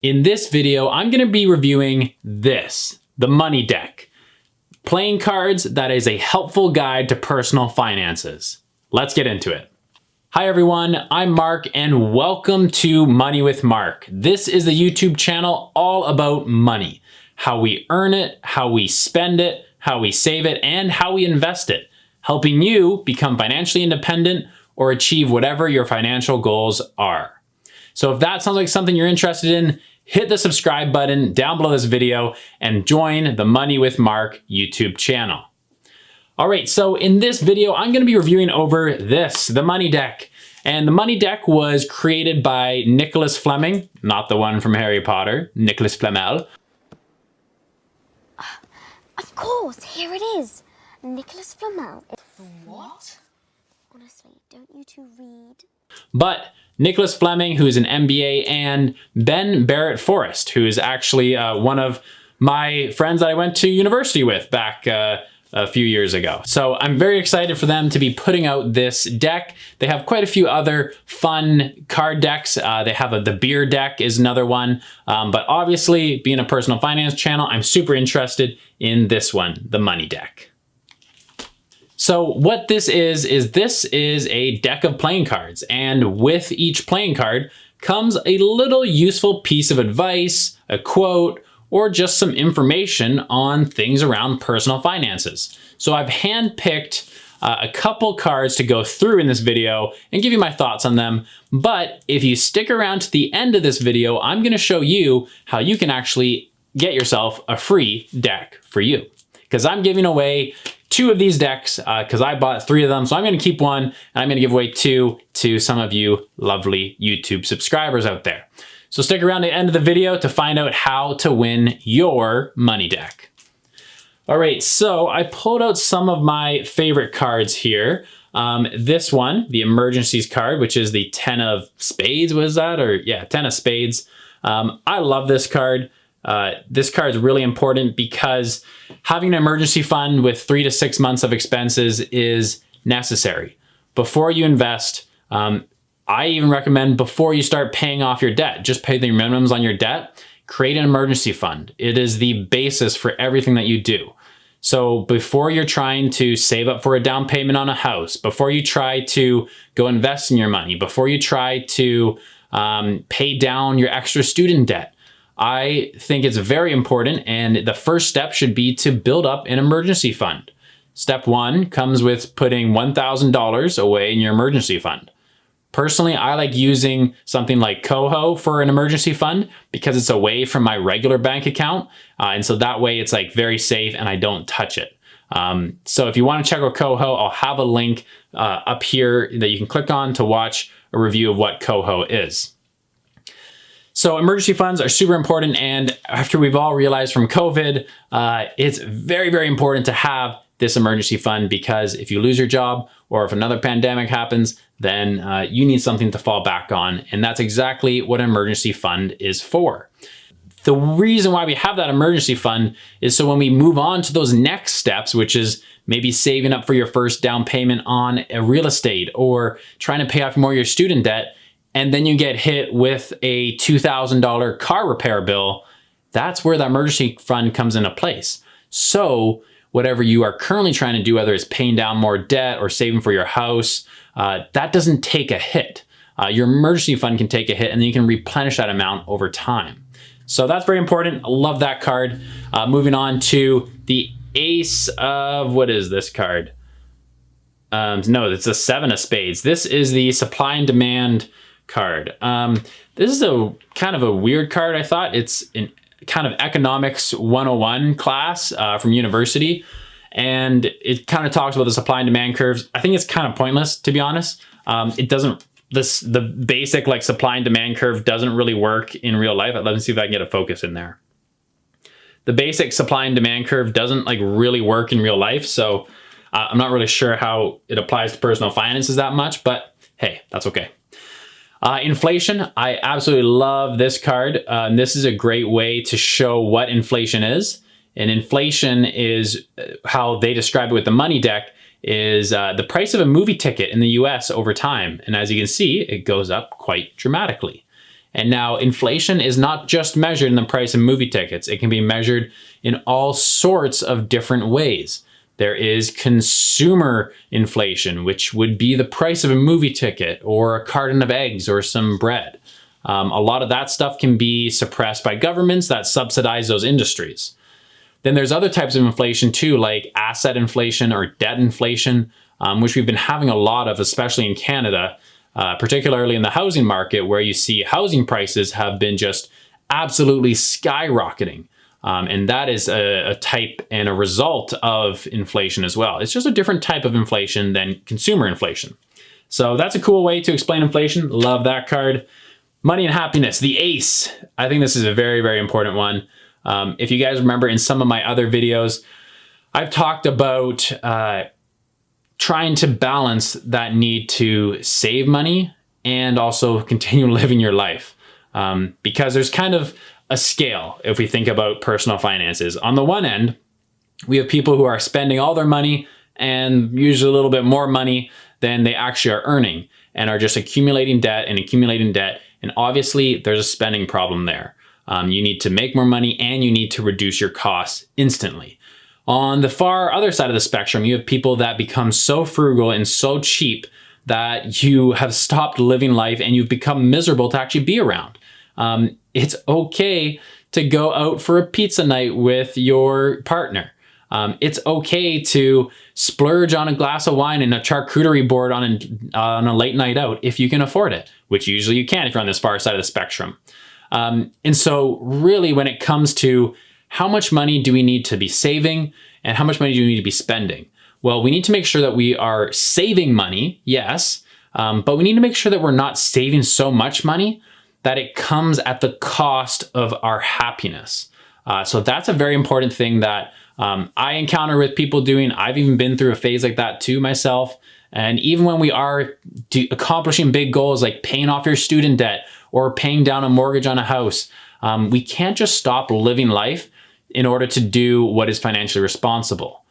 In this video, I'm going to be reviewing this, the money deck. Playing cards that is a helpful guide to personal finances. Let's get into it. Hi everyone, I'm Mark and welcome to Money with Mark. This is the YouTube channel all about money. How we earn it, how we spend it, how we save it, and how we invest it. Helping you become financially independent or achieve whatever your financial goals are. So if that sounds like something you're interested in, hit the subscribe button down below this video and join the Money with Mark YouTube channel. All right, so in this video, I'm gonna be reviewing over this, the money deck. And the money deck was created by Nicholas Fleming, not the one from Harry Potter, Nicholas Flamel. Of course, here it is. Nicholas Flamel. What? Honestly, don't you two read? But Nicholas Fleming, who's an MBA, and Ben Barrett-Forest, who is actually one of my friends that I went to university with back a few years ago. So I'm very excited for them to be putting out this deck. They have quite a few other fun card decks. They have the beer deck is another one. But obviously, being a personal finance channel, I'm super interested in this one, the money deck. So what this is a deck of playing cards, and with each playing card comes a little useful piece of advice, a quote, or just some information on things around personal finances. So I've handpicked a couple cards to go through in this video and give you my thoughts on them. But if you stick around to the end of this video, I'm gonna show you how you can actually get yourself a free deck for you. Because I'm giving away 2 of these decks because I bought 3 of them. So I'm gonna keep one and I'm gonna give away 2 to some of you lovely YouTube subscribers out there. So stick around to the end of the video to find out how to win your money deck. All right, so I pulled out some of my favorite cards here. This one, the emergencies card, which is the 10 of spades, was that? Or yeah, 10 of spades. I love this card. This card is really important because having an emergency fund with 3 to 6 months of expenses is necessary. Before you invest, I even recommend before you start paying off your debt, just pay the minimums on your debt, create an emergency fund. It is the basis for everything that you do. So before you're trying to save up for a down payment on a house, before you try to go invest in your money, before you try to pay down your extra student debt, I think it's very important, and the first step should be to build up an emergency fund. Step 1 comes with putting $1,000 away in your emergency fund. Personally, I like using something like KOHO for an emergency fund because it's away from my regular bank account. And so that way it's like very safe and I don't touch it. So if you want to check out KOHO, I'll have a link up here that you can click on to watch a review of what KOHO is. So emergency funds are super important, and after we've all realized from COVID, it's very, very important to have this emergency fund because if you lose your job or if another pandemic happens, then you need something to fall back on, and that's exactly what an emergency fund is for. The reason why we have that emergency fund is so when we move on to those next steps, which is maybe saving up for your first down payment on a real estate or trying to pay off more of your student debt, and then you get hit with a $2,000 car repair bill, that's where the emergency fund comes into place. So whatever you are currently trying to do, whether it's paying down more debt or saving for your house, that doesn't take a hit. Your emergency fund can take a hit and then you can replenish that amount over time. So that's very important. I love that card. Moving on to the ace of, what is this card? No, it's a 7 of spades. This is the supply and demand card. This is a kind of a weird card, I thought. It's in kind of economics 101 class from university. And it kind of talks about the supply and demand curves. I think it's kind of pointless, to be honest. The basic like supply and demand curve doesn't really work in real life. Let me see if I can get a focus in there. The basic supply and demand curve doesn't like really work in real life. So I'm not really sure how it applies to personal finances that much, but hey, that's okay. Inflation, I absolutely love this card. This is a great way to show what inflation is. And inflation is how they describe it with the money deck is the price of a movie ticket in the US over time. And as you can see, it goes up quite dramatically. And now inflation is not just measured in the price of movie tickets. It can be measured in all sorts of different ways. There is consumer inflation, which would be the price of a movie ticket or a carton of eggs or some bread. A lot of that stuff can be suppressed by governments that subsidize those industries. Then there's other types of inflation too, like asset inflation or debt inflation, which we've been having a lot of, especially in Canada, particularly in the housing market, where you see housing prices have been just absolutely skyrocketing. And that is a type and a result of inflation as well. It's just a different type of inflation than consumer inflation. So that's a cool way to explain inflation. Love that card. Money and happiness, the ace. I think this is a very, very important one. If you guys remember in some of my other videos, I've talked about trying to balance that need to save money and also continue living your life. Because there's kind of a scale if we think about personal finances. On the one end, we have people who are spending all their money and usually a little bit more money than they actually are earning and are just accumulating debt and accumulating debt. And obviously there's a spending problem there. You need to make more money and you need to reduce your costs instantly. On the far other side of the spectrum, you have people that become so frugal and so cheap that you have stopped living life and you've become miserable to actually be around. It's okay to go out for a pizza night with your partner. It's okay to splurge on a glass of wine and a charcuterie board on a late night out if you can afford it, which usually you can if you're on this far side of the spectrum. And so really when it comes to how much money do we need to be saving and how much money do we need to be spending? Well, we need to make sure that we are saving money, yes, but we need to make sure that we're not saving so much money that it comes at the cost of our happiness. So that's a very important thing that I encounter with people doing. I've even been through a phase like that too myself. And even when we are accomplishing big goals like paying off your student debt or paying down a mortgage on a house, we can't just stop living life in order to do what is financially responsible.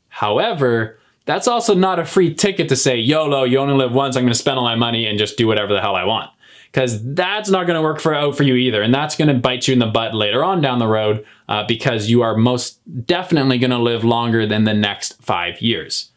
However, that's also not a free ticket to say, YOLO, you only live once, I'm going to spend all my money and just do whatever the hell I want. Because that's not going to work out for you either. And that's going to bite you in the butt later on down the road because you are most definitely going to live longer than the next 5 years.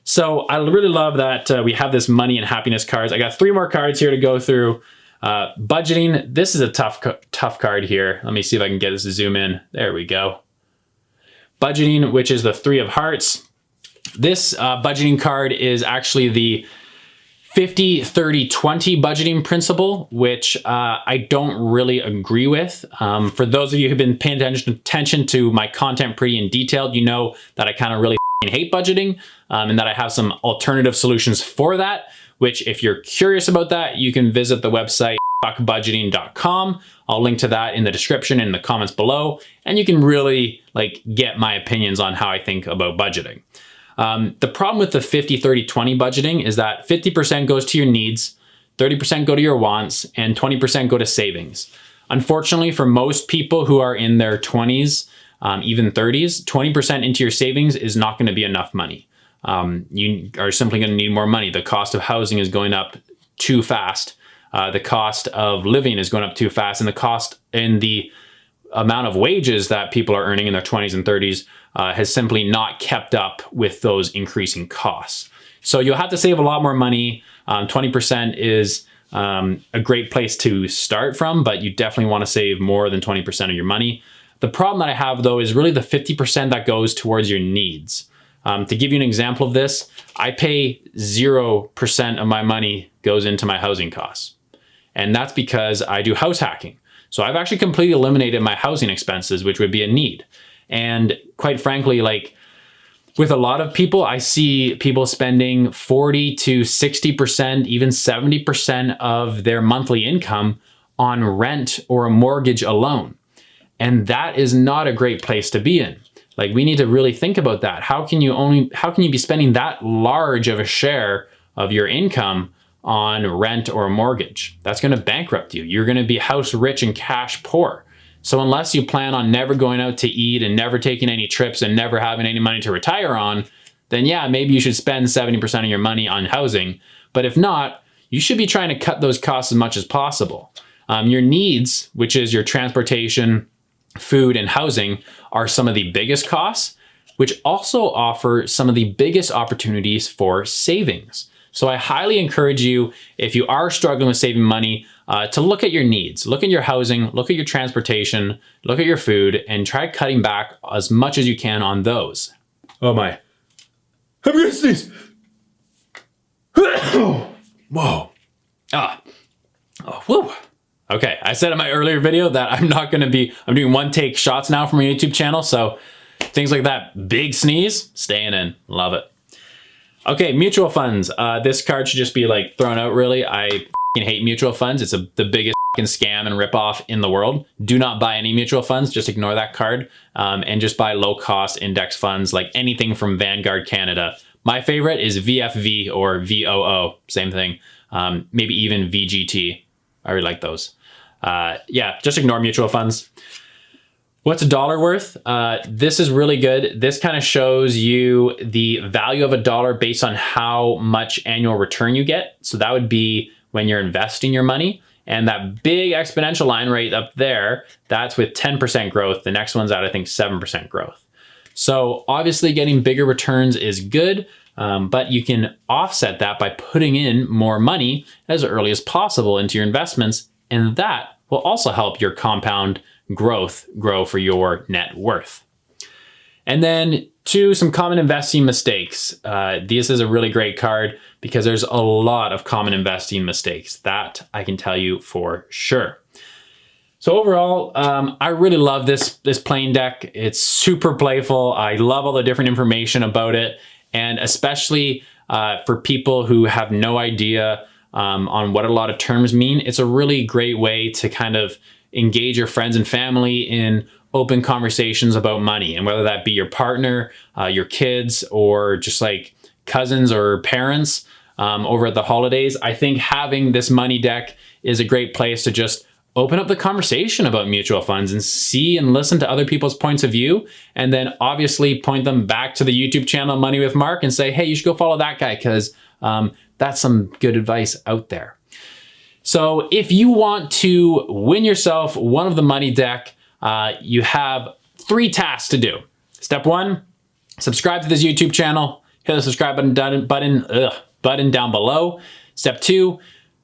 So I really love that we have this money and happiness cards. I got 3 more cards here to go through. Budgeting, this is a tough card here. Let me see if I can get this to zoom in. There we go. Budgeting, which is the 3 of hearts. This budgeting card is actually the 50-30-20 budgeting principle, which I don't really agree with. For those of you who've been paying attention to my content pretty in detail, you know that I kind of really hate budgeting and that I have some alternative solutions for that, which if you're curious about that, you can visit the website fuckbudgeting.com. I'll link to that in the description in the comments below, and you can really get my opinions on how I think about budgeting. The problem with the 50-30-20 budgeting is that 50% goes to your needs, 30% go to your wants, and 20% go to savings. Unfortunately, for most people who are in their 20s, even 30s, 20% into your savings is not going to be enough money. You are simply going to need more money. The cost of housing is going up too fast. The cost of living is going up too fast, and the cost and the amount of wages that people are earning in their 20s and 30s has simply not kept up with those increasing costs. So you'll have to save a lot more money. 20% is a great place to start from, but you definitely want to save more than 20% of your money. The problem that I have though is really the 50% that goes towards your needs. To give you an example of this, I pay 0% of my money goes into my housing costs. And that's because I do house hacking. So I've actually completely eliminated my housing expenses, which would be a need. And quite frankly, with a lot of people, I see people spending 40 to 60%, even 70% of their monthly income on rent or a mortgage alone. And that is not a great place to be in. We need to really think about that. How can you be spending that large of a share of your income on rent or a mortgage? That's going to bankrupt you. You're going to be house rich and cash poor. So unless you plan on never going out to eat and never taking any trips and never having any money to retire on, then yeah, maybe you should spend 70% of your money on housing. But if not, you should be trying to cut those costs as much as possible. Your needs, which is your transportation, food, and housing, are some of the biggest costs, which also offer some of the biggest opportunities for savings. So I highly encourage you, if you are struggling with saving money, to look at your needs, look at your housing, look at your transportation, look at your food, and try cutting back as much as you can on those. Oh my. I'm gonna sneeze. Whoa. Oh, whoa. Okay, I said in my earlier video that I'm doing one take shots now from my YouTube channel, so things like that big sneeze, staying in, love it. Okay, mutual funds. This card should just be like thrown out really. I f***ing hate mutual funds. It's the biggest f***ing scam and ripoff in the world. Do not buy any mutual funds, just ignore that card. And just buy low cost index funds, like anything from Vanguard Canada. My favorite is VFV or VOO, same thing. Maybe even VGT. I really like those. Yeah, just ignore mutual funds. What's a dollar worth? This is really good. This kind of shows you the value of a dollar based on how much annual return you get. So that would be when you're investing your money. And that big exponential line right up there, that's with 10% growth. The next one's at, I think, 7% growth. So obviously getting bigger returns is good, but you can offset that by putting in more money as early as possible into your investments. And that will also help your compound growth grow for your net worth. And then some common investing mistakes. This is a really great card because there's a lot of common investing mistakes that I can tell you for sure. So overall, I really love this playing deck. It's super playful. I love all the different information about it. And especially for people who have no idea on what a lot of terms mean, it's a really great way to kind of engage your friends and family in open conversations about money. And whether that be your partner, your kids, or just like cousins or parents over at the holidays, I think having this money deck is a great place to just open up the conversation about mutual funds and see and listen to other people's points of view. And then obviously point them back to the YouTube channel Money with Mark and say, hey, you should go follow that guy because that's some good advice out there. So if you want to win yourself one of the money deck, you have 3 tasks to do. Step 1, subscribe to this YouTube channel. Hit the subscribe button down below. Step 2,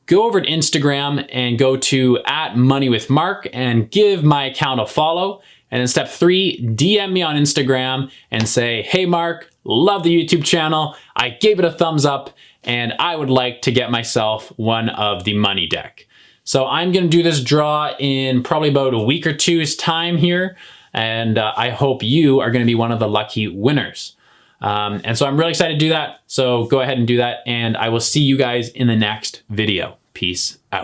go over to Instagram and go to @moneywithmark and give my account a follow. And then step 3, DM me on Instagram and say, hey Mark, love the YouTube channel. I gave it a thumbs up and I would like to get myself one of the money deck. So I'm gonna do this draw in probably about a week or two's time here. And I hope you are gonna be one of the lucky winners. And so I'm really excited to do that. So go ahead and do that. And I will see you guys in the next video. Peace out.